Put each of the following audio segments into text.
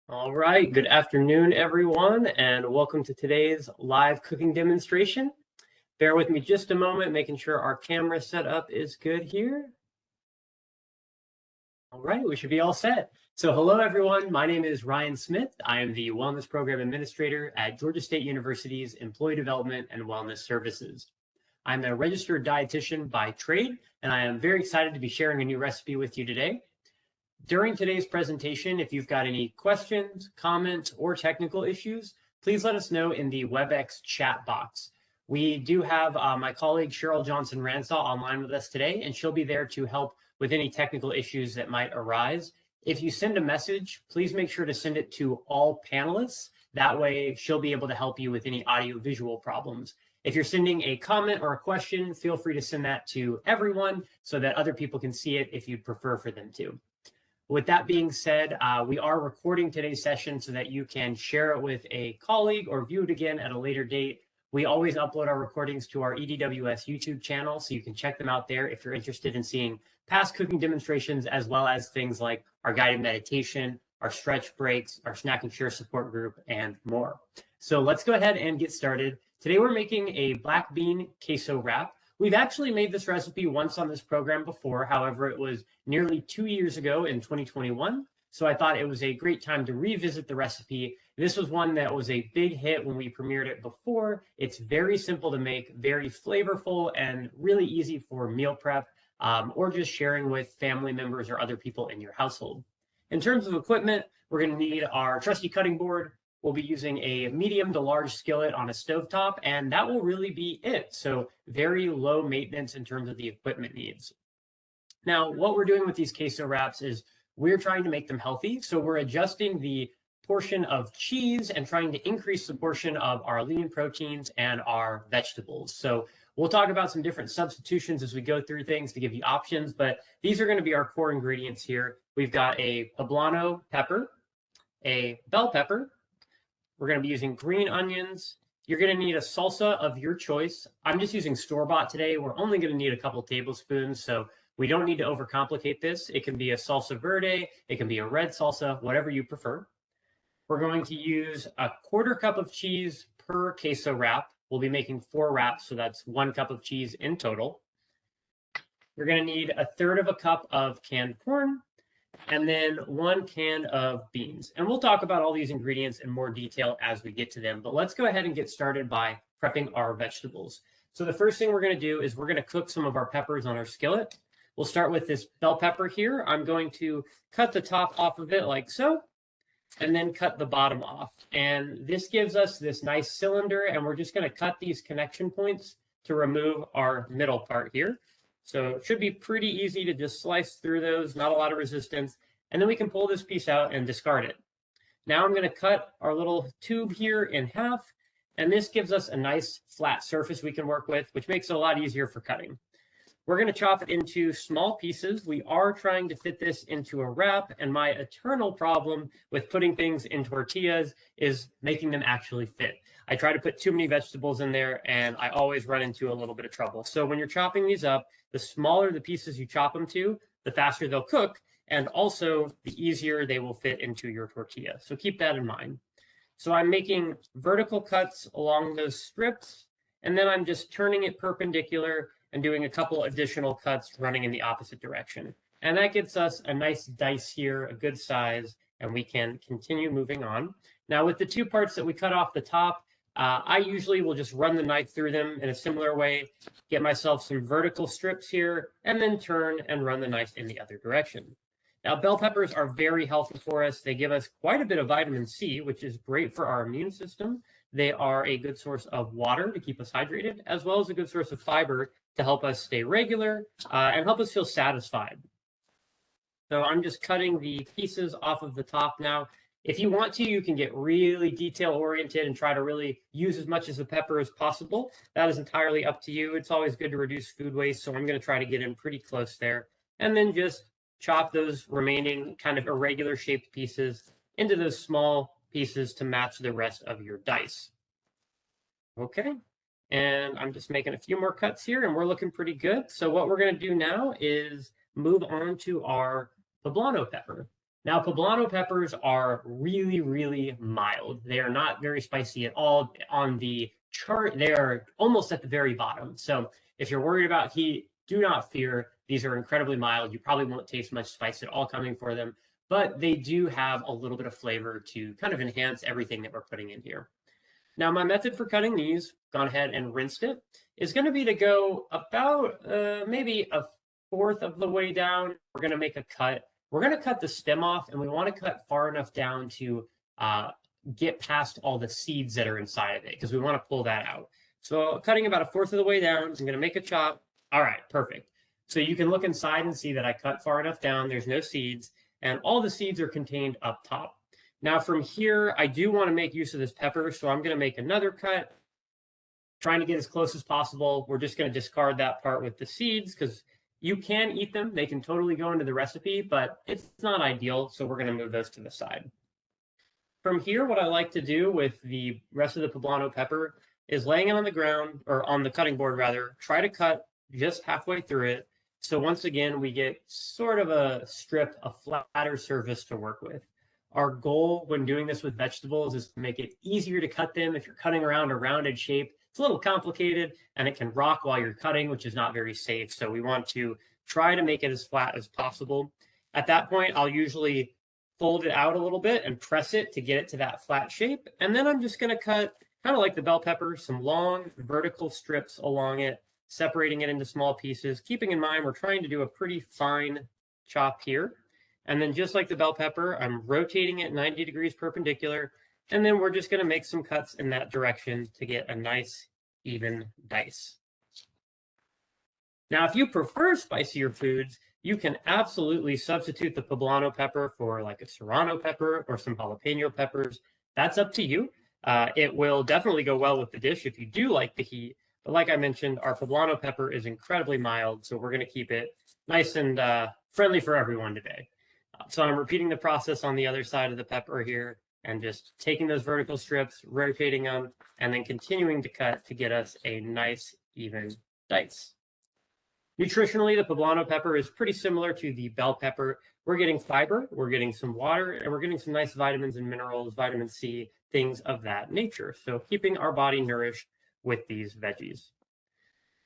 All right, good afternoon, everyone, and welcome to today's live cooking demonstration. Bear with me just a moment, making sure our camera setup is good here. All right, we should be all set. So hello, everyone. My name is Ryan Smith. I am the Wellness Program Administrator at Georgia State University's Employee Development and Wellness Services. I'm a registered dietitian by trade, and I am very excited to be sharing a new recipe with you today. During today's presentation, if you've got any questions, comments, or technical issues, please let us know in the WebEx chat box. We do have my colleague Cheryl Johnson Ransaw online with us today, and she'll be there to help with any technical issues that might arise. If you send a message, please make sure to send it to all panelists. That way, she'll be able to help you with any audio-visual problems. If you're sending a comment or a question, feel free to send that to everyone so that other people can see it if you'd prefer for them to. With that being said, we are recording today's session so that you can share it with a colleague or view it again at a later date. We always upload our recordings to our EDWS YouTube channel, so you can check them out there if you're interested in seeing past cooking demonstrations, as well as things like our guided meditation, our stretch breaks, our snack and share support group, and more. So let's go ahead and get started. Today we're making a black bean queso wrap. We've actually made this recipe once on this program before. However, it was nearly 2 years ago in 2021. So I thought it was a great time to revisit the recipe. This was one that was a big hit when we premiered it before. It's very simple to make, very flavorful, and really easy for meal prep or just sharing with family members or other people in your household. In terms of equipment, we're going to need our trusty cutting board. We'll be using a medium to large skillet on a stovetop, and that will really be it. So very low maintenance in terms of the equipment needs. Now, what we're doing with these queso wraps is we're trying to make them healthy. So we're adjusting the portion of cheese and trying to increase the portion of our lean proteins and our vegetables. So we'll talk about some different substitutions as we go through things to give you options, but these are going to be our core ingredients here. We've got a poblano pepper, a bell pepper. We're going to be using green onions. You're going to need a salsa of your choice. I'm just using store-bought today. We're only going to need a couple tablespoons, so we don't need to overcomplicate this. It can be a salsa verde, it can be a red salsa, whatever you prefer. We're going to use a 1/4 cup of cheese per queso wrap. We'll be making 4 wraps, so that's 1 cup of cheese in total. You're going to need 1/3 cup of canned corn, and then 1 can of beans. And we'll talk about all these ingredients in more detail as we get to them. But let's go ahead and get started by prepping our vegetables. So the first thing we're going to do is we're going to cook some of our peppers on our skillet. We'll start with this bell pepper here. I'm going to cut the top off of it like so, and then cut the bottom off. And this gives us this nice cylinder, and we're just going to cut these connection points to remove our middle part here. So it should be pretty easy to just slice through those, not a lot of resistance. And then we can pull this piece out and discard it. Now I'm going to cut our little tube here in half. And this gives us a nice flat surface we can work with, which makes it a lot easier for cutting. We're going to chop it into small pieces. We are trying to fit this into a wrap. And my eternal problem with putting things in tortillas is making them actually fit. I try to put too many vegetables in there, and I always run into a little bit of trouble. So when you're chopping these up, the smaller the pieces you chop them to, the faster they'll cook, and also the easier they will fit into your tortilla. So keep that in mind. So I'm making vertical cuts along those strips, and then I'm just turning it perpendicular and doing a couple additional cuts running in the opposite direction. And that gets us a nice dice here, a good size, and we can continue moving on. Now with the 2 parts that we cut off the top, I usually will just run the knife through them in a similar way, get myself some vertical strips here, and then turn and run the knife in the other direction. Now, bell peppers are very healthy for us. They give us quite a bit of vitamin C, which is great for our immune system. They are a good source of water to keep us hydrated, as well as a good source of fiber to help us stay regular and help us feel satisfied. So I'm just cutting the pieces off of the top now. If you want to, you can get really detail-oriented and try to really use as much of the pepper as possible. That is entirely up to you. It's always good to reduce food waste, so I'm going to try to get in pretty close there. And then just chop those remaining kind of irregular shaped pieces into those small pieces to match the rest of your dice. Okay, and I'm just making a few more cuts here, and we're looking pretty good. So what we're going to do now is move on to our poblano pepper. Now, poblano peppers are really, really mild. They are not very spicy at all. On the chart, they are almost at the very bottom. So if you're worried about heat, do not fear. These are incredibly mild. You probably won't taste much spice at all coming for them, but they do have a little bit of flavor to kind of enhance everything that we're putting in here. Now, my method for cutting these, gone ahead and rinsed it, is going to be to go about maybe a fourth of the way down. We're going to make a cut. We're going to cut the stem off, and we want to cut far enough down to get past all the seeds that are inside of it, because we want to pull that out. So cutting about a fourth of the way down, I'm going to make a chop. All right, perfect. So you can look inside and see that I cut far enough down. There's no seeds, and all the seeds are contained up top. Now from here, I do want to make use of this pepper, so I'm going to make another cut, trying to get as close as possible. We're just going to discard that part with the seeds because you can eat them. They can totally go into the recipe, but it's not ideal, so we're going to move those to the side. From here, what I like to do with the rest of the poblano pepper is laying it on the ground, or on the cutting board rather, try to cut just halfway through it. So once again, we get sort of a strip, a flatter surface to work with. Our goal when doing this with vegetables is to make it easier to cut them. If you're cutting around a rounded shape, it's a little complicated and it can rock while you're cutting, which is not very safe. So we want to try to make it as flat as possible. At that point, I'll usually fold it out a little bit and press it to get it to that flat shape. And then I'm just going to cut, kind of like the bell pepper, some long vertical strips along it, separating it into small pieces, keeping in mind we're trying to do a pretty fine chop here. And then just like the bell pepper, I'm rotating it 90 degrees perpendicular. And then we're just going to make some cuts in that direction to get a nice, even dice. Now, if you prefer spicier foods, you can absolutely substitute the poblano pepper for like a serrano pepper or some jalapeno peppers. That's up to you. It will definitely go well with the dish if you do like the heat. But like I mentioned, our poblano pepper is incredibly mild, so we're going to keep it nice and friendly for everyone today. So I'm repeating the process on the other side of the pepper here and just taking those vertical strips, rotating them, and then continuing to cut to get us a nice, even dice. Nutritionally, the poblano pepper is pretty similar to the bell pepper. We're getting fiber, we're getting some water, and we're getting some nice vitamins and minerals, vitamin C, things of that nature. So keeping our body nourished with these veggies.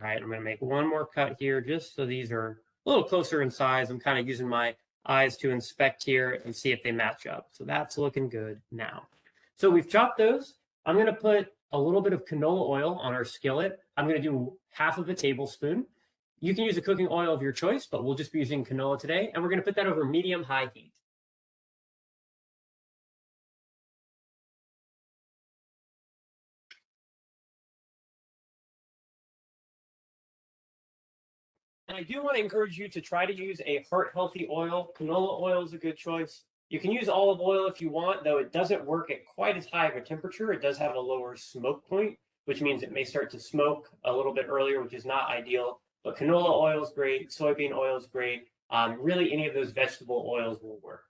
All right, I'm going to make one more cut here just so these are a little closer in size. I'm kind of using my eyes to inspect here and see if they match up. So that's looking good now. So we've chopped those. I'm going to put a little bit of canola oil on our skillet. I'm going to do half of a tablespoon. You can use a cooking oil of your choice, but we'll just be using canola today. And we're going to put that over medium-high heat. And I do want to encourage you to try to use a heart-healthy oil. Canola oil is a good choice. You can use olive oil if you want, though it doesn't work at quite as high of a temperature. It does have a lower smoke point, which means it may start to smoke a little bit earlier, which is not ideal. But canola oil is great. Soybean oil is great. Really, any of those vegetable oils will work.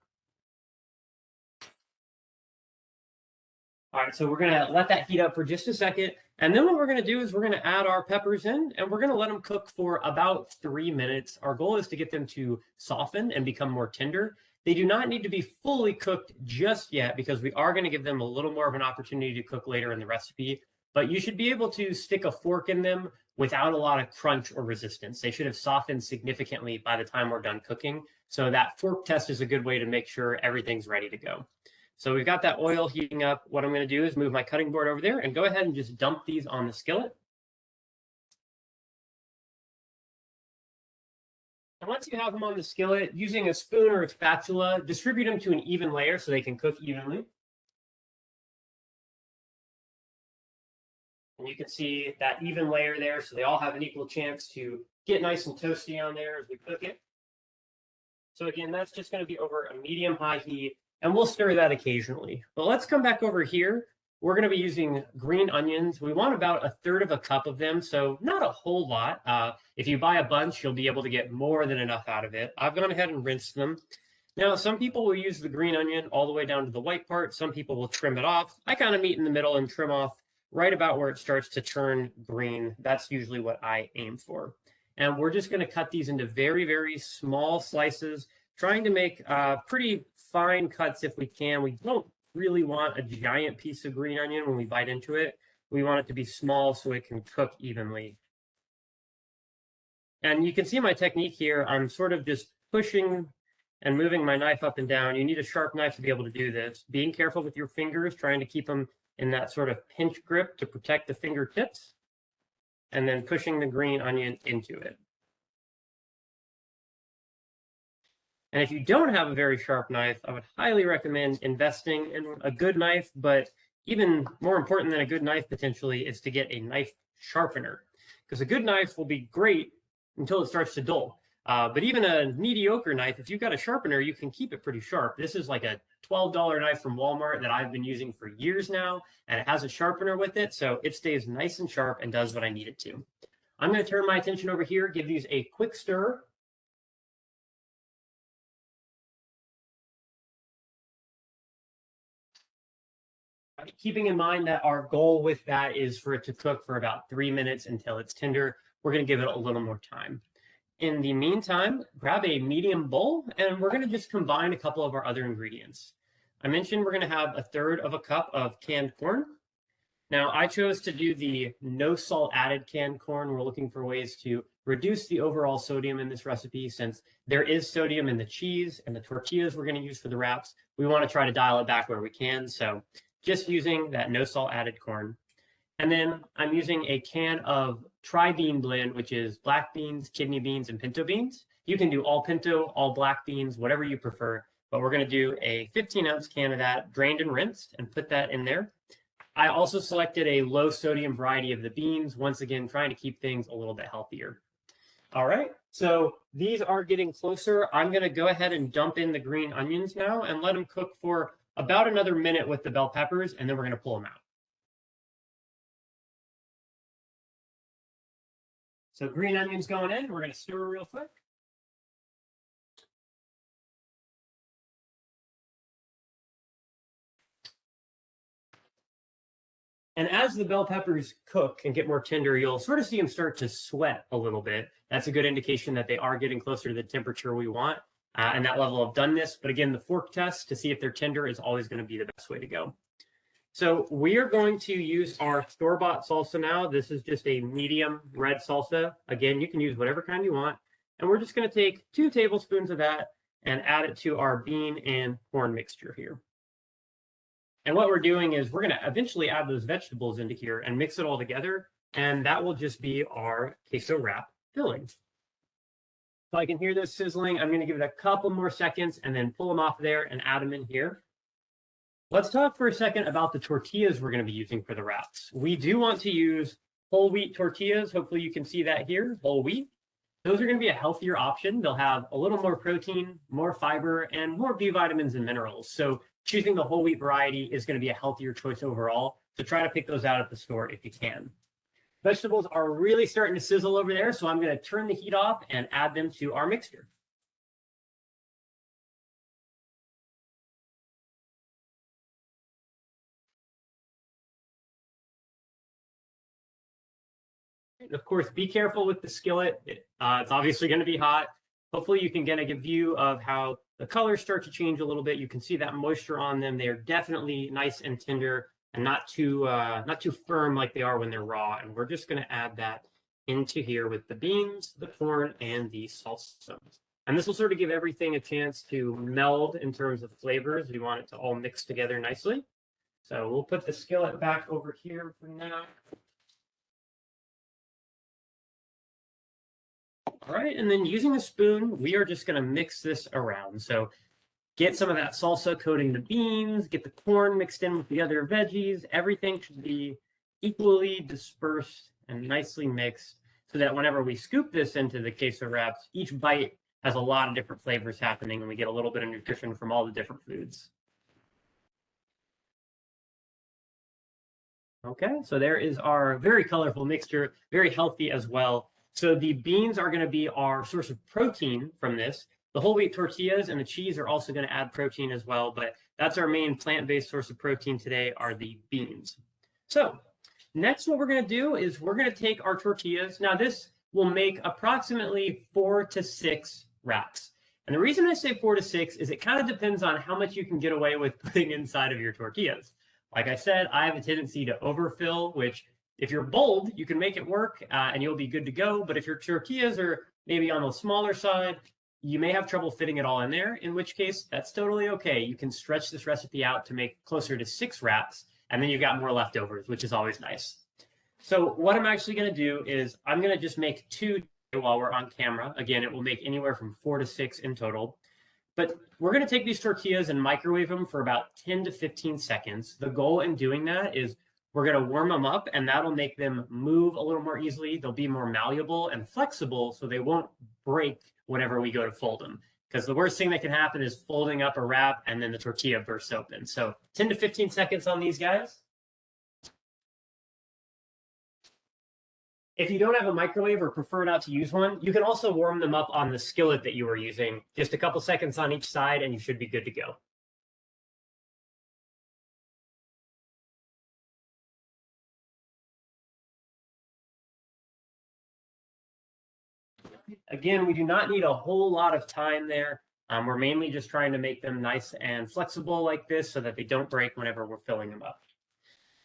All right, so we're going to let that heat up for just a second. And then what we're going to do is we're going to add our peppers in, and we're going to let them cook for about 3 minutes. Our goal is to get them to soften and become more tender. They do not need to be fully cooked just yet because we are going to give them a little more of an opportunity to cook later in the recipe. But you should be able to stick a fork in them without a lot of crunch or resistance. They should have softened significantly by the time we're done cooking. So that fork test is a good way to make sure everything's ready to go. So we've got that oil heating up. What I'm going to do is move my cutting board over there and go ahead and just dump these on the skillet. And once you have them on the skillet, using a spoon or a spatula, distribute them to an even layer so they can cook evenly. And you can see that even layer there, so they all have an equal chance to get nice and toasty on there as we cook it. So again, that's just going to be over a medium-high heat, and we'll stir that occasionally. But let's come back over here. We're going to be using green onions. We want about 1/3 cup of them, so not a whole lot. If you buy a bunch, you'll be able to get more than enough out of it. I've gone ahead and rinsed them. Now, some people will use the green onion all the way down to the white part. Some people will trim it off. I kind of meet in the middle and trim off right about where it starts to turn green. That's usually what I aim for. And we're just going to cut these into very, very small slices, trying to make pretty fine cuts if we can. We don't really want a giant piece of green onion when we bite into it. We want it to be small so it can cook evenly. And you can see my technique here. I'm sort of just pushing and moving my knife up and down. You need a sharp knife to be able to do this. Being careful with your fingers, trying to keep them in that sort of pinch grip to protect the fingertips, and then pushing the green onion into it. And if you don't have a very sharp knife, I would highly recommend investing in a good knife, but even more important than a good knife potentially is to get a knife sharpener, because a good knife will be great until it starts to dull. But even a mediocre knife, if you've got a sharpener, you can keep it pretty sharp. This is like a $12 knife from Walmart that I've been using for years now, and it has a sharpener with it, so it stays nice and sharp and does what I need it to. I'm going to turn my attention over here, give these a quick stir. Keeping in mind that our goal with that is for it to cook for about 3 minutes until it's tender. We're going to give it a little more time. In the meantime, grab a medium bowl, and we're going to just combine a couple of our other ingredients. I mentioned we're going to have 1/3 cup of canned corn. Now, I chose to do the no salt added canned corn. We're looking for ways to reduce the overall sodium in this recipe, since there is sodium in the cheese and the tortillas we're going to use for the wraps. We want to try to dial it back where we can. So just using that no salt added corn. And then I'm using a can of tri-bean blend, which is black beans, kidney beans, and pinto beans. You can do all pinto, all black beans, whatever you prefer, but we're going to do a 15-ounce can of that, drained and rinsed, and put that in there. I also selected a low sodium variety of the beans, once again, trying to keep things a little bit healthier. All right, so these are getting closer. I'm going to go ahead and dump in the green onions now and let them cook for about another minute with the bell peppers, and then we're going to pull them out. So green onions going in, we're going to stir real quick. And as the bell peppers cook and get more tender, you'll sort of see them start to sweat a little bit. That's a good indication that they are getting closer to the temperature we want and that level of doneness. But again, the fork test to see if they're tender is always going to be the best way to go. So we are going to use our store-bought salsa now. This is just a medium red salsa. Again, you can use whatever kind you want. And we're just going to take 2 tablespoons of that and add it to our bean and corn mixture here. And what we're doing is we're going to eventually add those vegetables into here and mix it all together. And that will just be our queso wrap filling. So I can hear this sizzling. I'm going to give it a couple more seconds and then pull them off there and add them in here. Let's talk for a second about the tortillas we're going to be using for the wraps. We do want to use whole wheat tortillas. Hopefully you can see that here, whole wheat. Those are going to be a healthier option. They'll have a little more protein, more fiber, and more B vitamins and minerals. So choosing the whole wheat variety is going to be a healthier choice overall. So try to pick those out at the store if you can. Vegetables are really starting to sizzle over there, so I'm going to turn the heat off and add them to our mixture. Of course, be careful with the skillet. It's obviously going to be hot. Hopefully you can get a view of how the colors start to change a little bit. You can see that moisture on them. They are definitely nice and tender and not too firm like they are when they're raw. And we're just going to add that into here with the beans, the corn, and the salsa. And this will sort of give everything a chance to meld in terms of flavors. We want it to all mix together nicely. So we'll put the skillet back over here for now. All right, and then using a spoon, we are just going to mix this around. So get some of that salsa coating the beans, get the corn mixed in with the other veggies. Everything should be equally dispersed and nicely mixed so that whenever we scoop this into the queso wraps, each bite has a lot of different flavors happening and we get a little bit of nutrition from all the different foods. Okay, so there is our very colorful mixture, very healthy as well. So the beans are going to be our source of protein from this. The whole wheat tortillas and the cheese are also going to add protein as well, but that's our main plant-based source of protein today are the beans. So next what we're going to do is we're going to take our tortillas. Now this will make approximately 4 to 6 wraps. And the reason I say 4 to 6 is it kind of depends on how much you can get away with putting inside of your tortillas. Like I said, I have a tendency to overfill, which if you're bold, you can make it work and you'll be good to go. But if your tortillas are maybe on the smaller side, you may have trouble fitting it all in there, in which case that's totally okay. You can stretch this recipe out to make closer to 6 wraps, and then you've got more leftovers, which is always nice. So what I'm actually going to do is I'm going to just make 2 while we're on camera. Again, it will make anywhere from 4 to 6 in total. But we're going to take these tortillas and microwave them for about 10 to 15 seconds. The goal in doing that is we're going to warm them up, and that'll make them move a little more easily. They'll be more malleable and flexible, so they won't break whenever we go to fold them. Because the worst thing that can happen is folding up a wrap and then the tortilla bursts open. So 10 to 15 seconds on these guys. If you don't have a microwave or prefer not to use one, you can also warm them up on the skillet that you were using. Just a couple seconds on each side and you should be good to go. Again, we do not need a whole lot of time there. We're mainly just trying to make them nice and flexible like this so that they don't break whenever we're filling them up.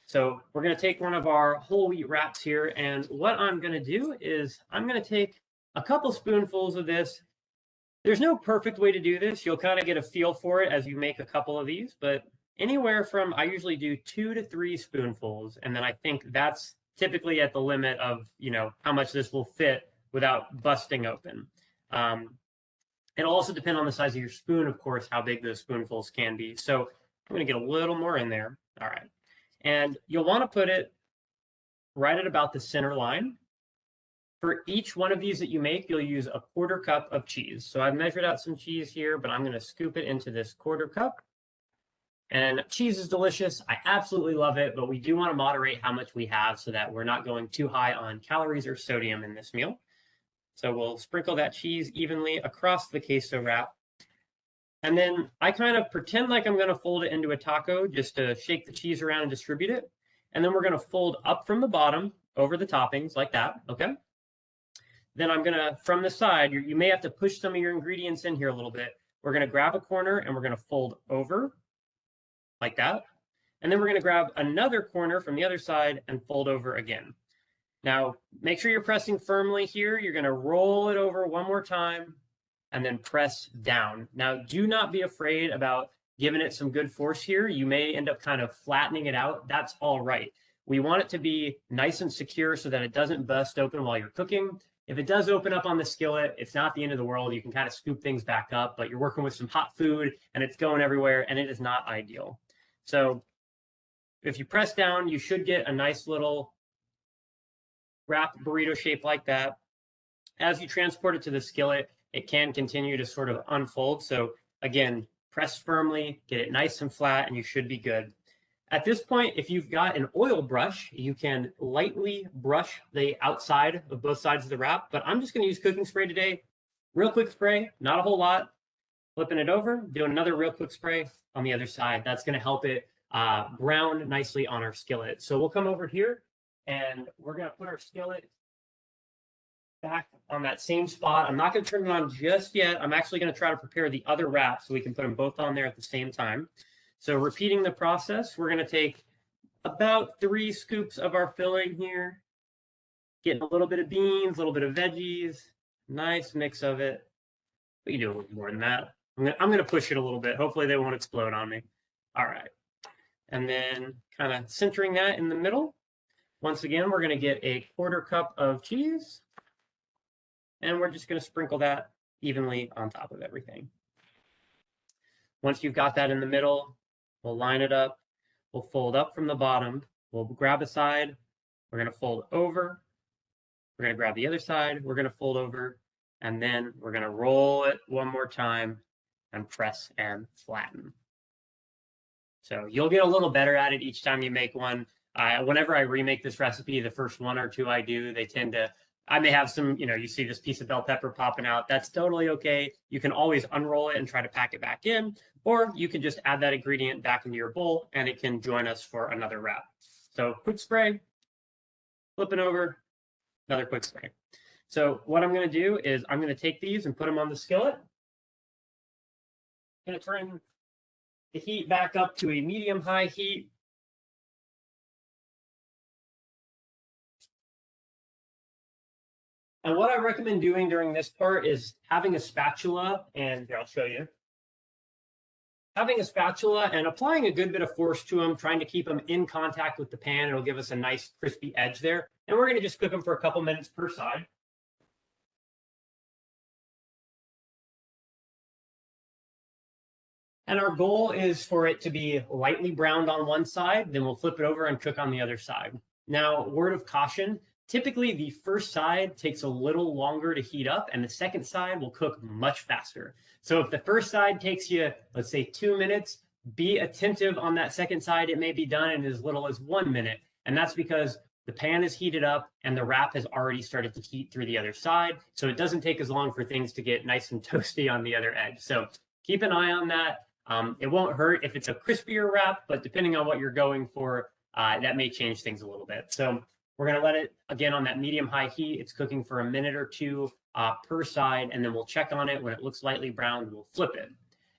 So we're going to take one of our whole wheat wraps here, and what I'm going to do is I'm going to take a couple spoonfuls of this. There's no perfect way to do this. You'll kind of get a feel for it as you make a couple of these, but anywhere from, I usually do 2 to 3 spoonfuls, and then I think that's typically at the limit of, how much this will fit without busting open. It'll also depend on the size of your spoon, of course, how big those spoonfuls can be. So I'm going to get a little more in there. All right. And you'll want to put it right at about the center line. For each one of these that you make, you'll use a 1/4 cup of cheese. So I've measured out some cheese here, but I'm going to scoop it into this 1/4 cup. And cheese is delicious. I absolutely love it, but we do want to moderate how much we have so that we're not going too high on calories or sodium in this meal. So we'll sprinkle that cheese evenly across the queso wrap. And then I kind of pretend like I'm going to fold it into a taco just to shake the cheese around and distribute it. And then we're going to fold up from the bottom over the toppings like that, okay? Then I'm going to, from the side, you may have to push some of your ingredients in here a little bit. We're going to grab a corner and we're going to fold over like that. And then we're going to grab another corner from the other side and fold over again. Now, make sure you're pressing firmly here. You're going to roll it over one more time and then press down. Now, do not be afraid about giving it some good force here. You may end up kind of flattening it out. That's all right. We want it to be nice and secure so that it doesn't bust open while you're cooking. If it does open up on the skillet, it's not the end of the world. You can kind of scoop things back up, but you're working with some hot food and it's going everywhere and it is not ideal. So if you press down, you should get a nice little wrap burrito shape like that. As you transport it to the skillet, it can continue to sort of unfold. So again, press firmly, get it nice and flat, and you should be good. At this point, if you've got an oil brush, you can lightly brush the outside of both sides of the wrap, but I'm just going to use cooking spray today. Real quick spray, not a whole lot. Flipping it over, doing another real quick spray on the other side. That's going to help it brown nicely on our skillet. So we'll come over here and we're going to put our skillet back on that same spot. I'm not going to turn it on just yet. I'm actually going to try to prepare the other wrap so we can put them both on there at the same time. So repeating the process, we're going to take about 3 scoops of our filling here, getting a little bit of beans, a little bit of veggies, nice mix of it. We can do a little more than that. I'm going to push it a little bit. Hopefully they won't explode on me. All right. And then kind of centering that in the middle. Once again, we're going to get a 1/4 cup of cheese. And we're just going to sprinkle that evenly on top of everything. Once you've got that in the middle, we'll line it up. We'll fold up from the bottom. We'll grab a side. We're going to fold over. We're going to grab the other side. We're going to fold over. And then we're going to roll it one more time and press and flatten. So you'll get a little better at it each time you make one. Whenever I remake this recipe, the first 1 or 2 I do, they tend to, I may have some, you see this piece of bell pepper popping out. That's totally okay. You can always unroll it and try to pack it back in, or you can just add that ingredient back into your bowl and it can join us for another wrap. So quick spray, flipping over, another quick spray. So what I'm going to do is I'm going to take these and put them on the skillet. Gonna turn the heat back up to a medium-high heat. And what I recommend doing during this part is having a spatula, and here, I'll show you. Having a spatula and applying a good bit of force to them, trying to keep them in contact with the pan. It'll give us a nice crispy edge there. And we're gonna just cook them for a couple minutes per side. And our goal is for it to be lightly browned on one side, then we'll flip it over and cook on the other side. Now, word of caution, typically the first side takes a little longer to heat up and the second side will cook much faster. So if the first side takes you, let's say 2 minutes, be attentive on that second side. It may be done in as little as 1 minute. And that's because the pan is heated up and the wrap has already started to heat through the other side. So it doesn't take as long for things to get nice and toasty on the other edge. So keep an eye on that. It won't hurt if it's a crispier wrap, but depending on what you're going for, that may change things a little bit. So we're going to let it, again, on that medium-high heat. It's cooking for a minute or two per side, and then we'll check on it. When it looks lightly browned, we'll flip it.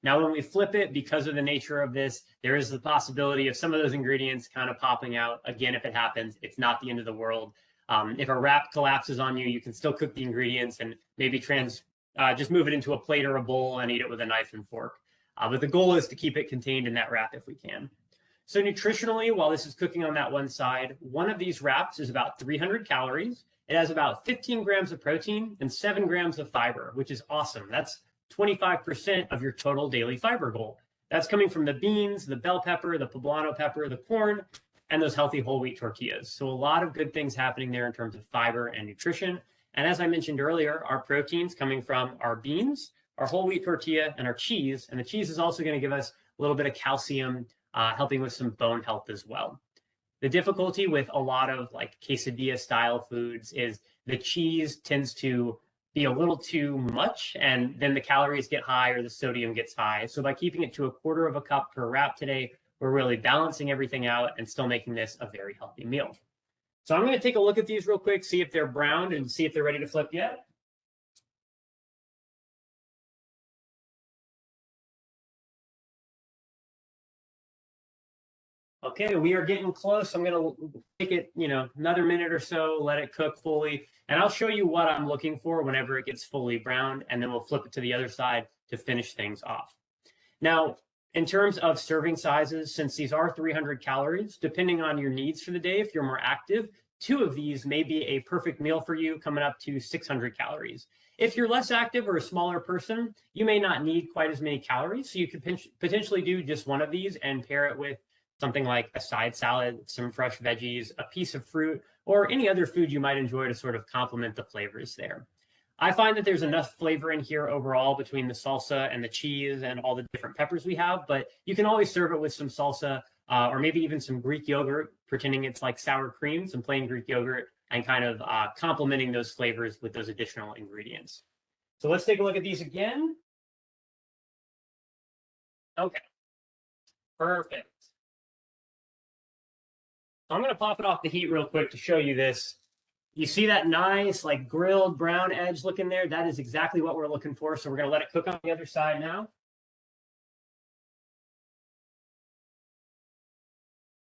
Now, when we flip it, because of the nature of this, there is the possibility of some of those ingredients kind of popping out. Again, if it happens, it's not the end of the world. If a wrap collapses on you, you can still cook the ingredients and maybe just move it into a plate or a bowl and eat it with a knife and fork. But the goal is to keep it contained in that wrap if we can. So nutritionally, while this is cooking on that one side, one of these wraps is about 300 calories. It has about 15 grams of protein and 7 grams of fiber, which is awesome. That's 25% of your total daily fiber goal. That's coming from the beans, the bell pepper, the poblano pepper, the corn, and those healthy whole wheat tortillas. So a lot of good things happening there in terms of fiber and nutrition. And as I mentioned earlier, our proteins coming from our beans, our whole wheat tortilla, and our cheese. And the cheese is also going to give us a little bit of calcium, helping with some bone health as well. The difficulty with a lot of like quesadilla style foods is the cheese tends to be a little too much, and then the calories get high or the sodium gets high. So by keeping it to a quarter of a cup per wrap today, we're really balancing everything out and still making this a very healthy meal. So I'm going to take a look at these real quick, see if they're browned and see if they're ready to flip yet. Okay, we are getting close. I'm going to take it, another minute or so, let it cook fully. And I'll show you what I'm looking for whenever it gets fully browned, and then we'll flip it to the other side to finish things off. Now, in terms of serving sizes, since these are 300 calories, depending on your needs for the day, if you're more active, 2 of these may be a perfect meal for you, coming up to 600 calories. If you're less active or a smaller person, you may not need quite as many calories. So you could potentially do just one of these and pair it with something like a side salad, some fresh veggies, a piece of fruit, or any other food you might enjoy to sort of complement the flavors there. I find that there's enough flavor in here overall between the salsa and the cheese and all the different peppers we have, but you can always serve it with some salsa or maybe even some Greek yogurt, pretending it's like sour cream, some plain Greek yogurt, and kind of complementing those flavors with those additional ingredients. So let's take a look at these again. Okay, perfect. I'm going to pop it off the heat real quick to show you this. You see that nice like grilled brown edge looking there? That is exactly what we're looking for. So we're going to let it cook on the other side now.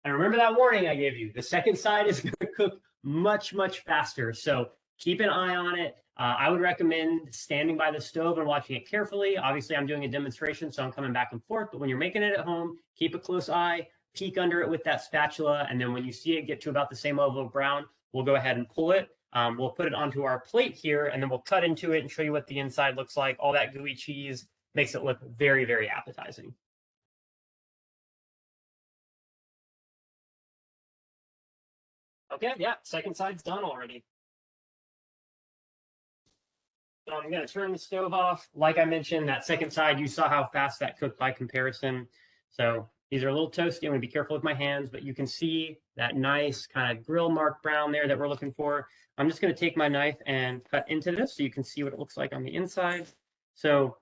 And remember that warning I gave you. The second side is going to cook much, much faster. So keep an eye on it. I would recommend standing by the stove and watching it carefully. Obviously, I'm doing a demonstration, so I'm coming back and forth. But when you're making it at home, keep a close eye. Peek under it with that spatula, and then when you see it get to about the same level of brown, we'll go ahead and pull it. We'll put it onto our plate here, and then we'll cut into it and show you what the inside looks like. All that gooey cheese makes it look very, very appetizing. Okay, yeah, second side's done already. So I'm going to turn the stove off. Like I mentioned, that second side, you saw how fast that cooked by comparison. So these are a little toasty. I'm going to be careful with my hands, but you can see that nice kind of grill mark brown there that we're looking for. I'm just going to take my knife and cut into this so you can see what it looks like on the inside. So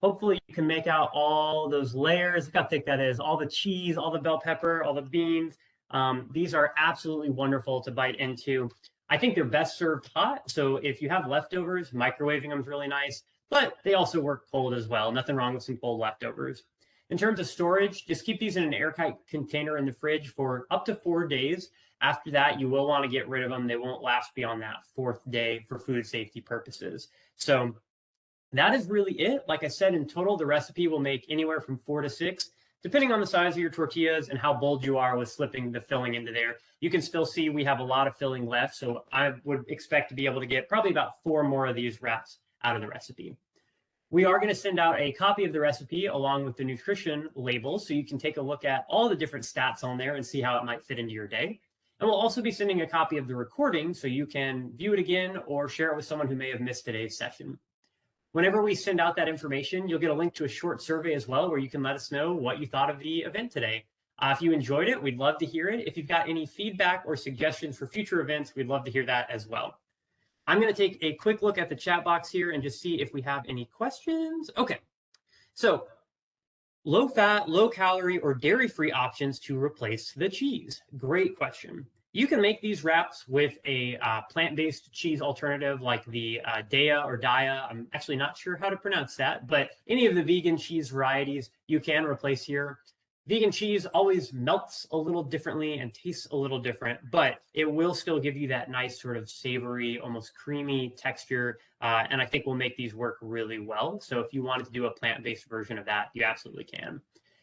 hopefully you can make out all those layers. Look how thick that is. All the cheese, all the bell pepper, all the beans. These are absolutely wonderful to bite into. I think they're best served hot. So if you have leftovers, microwaving them is really nice. but they also work cold as well. Nothing wrong with some cold leftovers. In terms of storage, just keep these in an airtight container in the fridge for up to 4 days. After that, you will want to get rid of them. They won't last beyond that 4th day for food safety purposes. So that is really it. Like I said, in total, the recipe will make anywhere from 4 to 6, depending on the size of your tortillas and how bold you are with slipping the filling into there. You can still see we have a lot of filling left, so I would expect to be able to get probably about 4 more of these wraps out of the recipe. We are going to send out a copy of the recipe along with the nutrition label, so you can take a look at all the different stats on there and see how it might fit into your day. And we'll also be sending a copy of the recording so you can view it again or share it with someone who may have missed today's session. Whenever we send out that information, you'll get a link to a short survey as well, where you can let us know what you thought of the event today. If you enjoyed it, we'd love to hear it. If you've got any feedback or suggestions for future events, we'd love to hear that as well. I'm going to take a quick look at the chat box here and just see if we have any questions. Okay, so low fat, low calorie, or dairy-free options to replace the cheese. Great question. You can make these wraps with a plant-based cheese alternative like the Daya or Daya. I'm actually not sure how to pronounce that, but any of the vegan cheese varieties you can replace here. Vegan cheese always melts a little differently and tastes a little different, but it will still give you that nice sort of savory, almost creamy texture, and I think will make these work really well. So if you wanted to do a plant-based version of that, you absolutely can.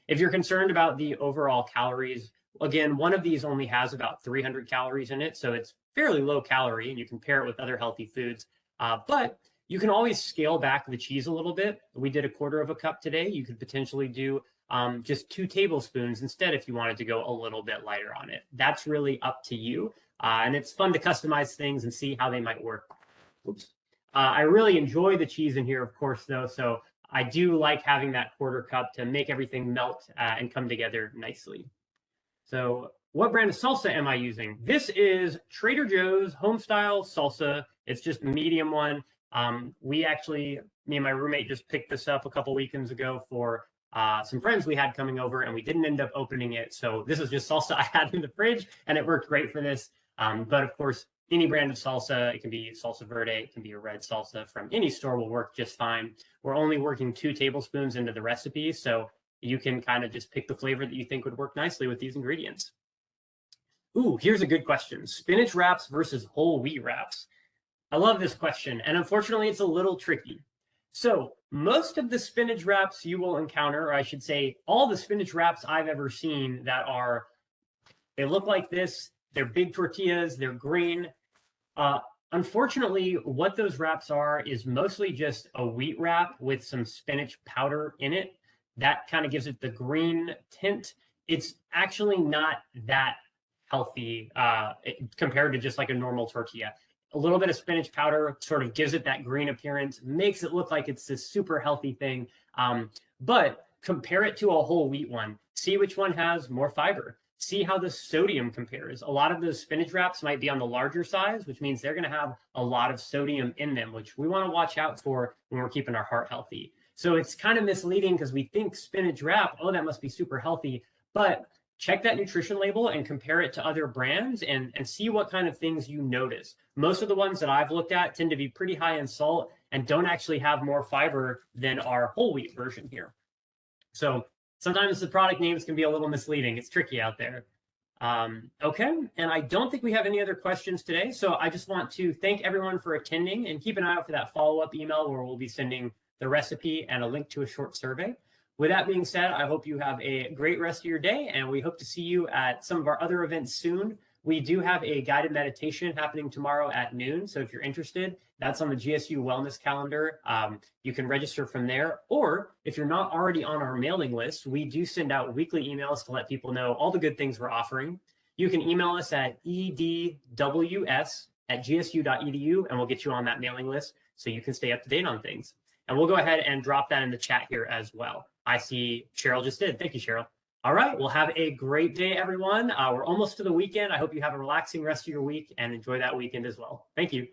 If you're concerned about the overall calories, again, one of these only has about 300 calories in it, so it's fairly low calorie, and you can pair it with other healthy foods. But you can always scale back the cheese a little bit. We did 1/4 cup today. You could potentially do just 2 tablespoons instead if you wanted to go a little bit lighter on it. That's really up to you, and it's fun to customize things and see how they might work. Oops. I really enjoy the cheese in here, of course, though, so I do like having that 1/4 cup to make everything melt and come together nicely. So what brand of salsa am I using? This is Trader Joe's Homestyle Salsa. It's just the medium one. Me and my roommate just picked this up a couple weekends ago for some friends we had coming over, and we didn't end up opening it. So this is just salsa I had in the fridge, and it worked great for this. But of course, any brand of salsa, it can be salsa verde, it can be a red salsa from any store, will work just fine. We're only working 2 tablespoons into the recipe, so you can kind of just pick the flavor that you think would work nicely with these ingredients. Ooh, here's a good question. Spinach wraps versus whole wheat wraps. I love this question, and unfortunately, it's a little tricky. So most of the spinach wraps you will encounter, or I should say all the spinach wraps I've ever seen they look like this, they're big tortillas, they're green. Unfortunately, what those wraps are is mostly just a wheat wrap with some spinach powder in it. That kind of gives it the green tint. It's actually not that healthy compared to just like a normal tortilla. A little bit of spinach powder sort of gives it that green appearance, makes it look like it's this super healthy thing. But compare it to a whole wheat one. See which one has more fiber. See how the sodium compares. A lot of those spinach wraps might be on the larger size, which means they're going to have a lot of sodium in them, which we want to watch out for when we're keeping our heart healthy. So it's kind of misleading because we think spinach wrap, oh, that must be super healthy. But check that nutrition label and compare it to other brands and see what kind of things you notice. Most of the ones that I've looked at tend to be pretty high in salt and don't actually have more fiber than our whole wheat version here. So sometimes the product names can be a little misleading. It's tricky out there. Okay, and I don't think we have any other questions today. So I just want to thank everyone for attending and keep an eye out for that follow-up email where we'll be sending the recipe and a link to a short survey. With that being said, I hope you have a great rest of your day, and we hope to see you at some of our other events soon. We do have a guided meditation happening tomorrow at noon, so if you're interested, that's on the GSU Wellness calendar. You can register from there, or if you're not already on our mailing list, we do send out weekly emails to let people know all the good things we're offering. You can email us at edws@gsu.edu, and we'll get you on that mailing list so you can stay up to date on things. And we'll go ahead and drop that in the chat here as well. I see Cheryl just did. Thank you, Cheryl. All right, well, have a great day, everyone. We're almost to the weekend. I hope you have a relaxing rest of your week and enjoy that weekend as well. Thank you.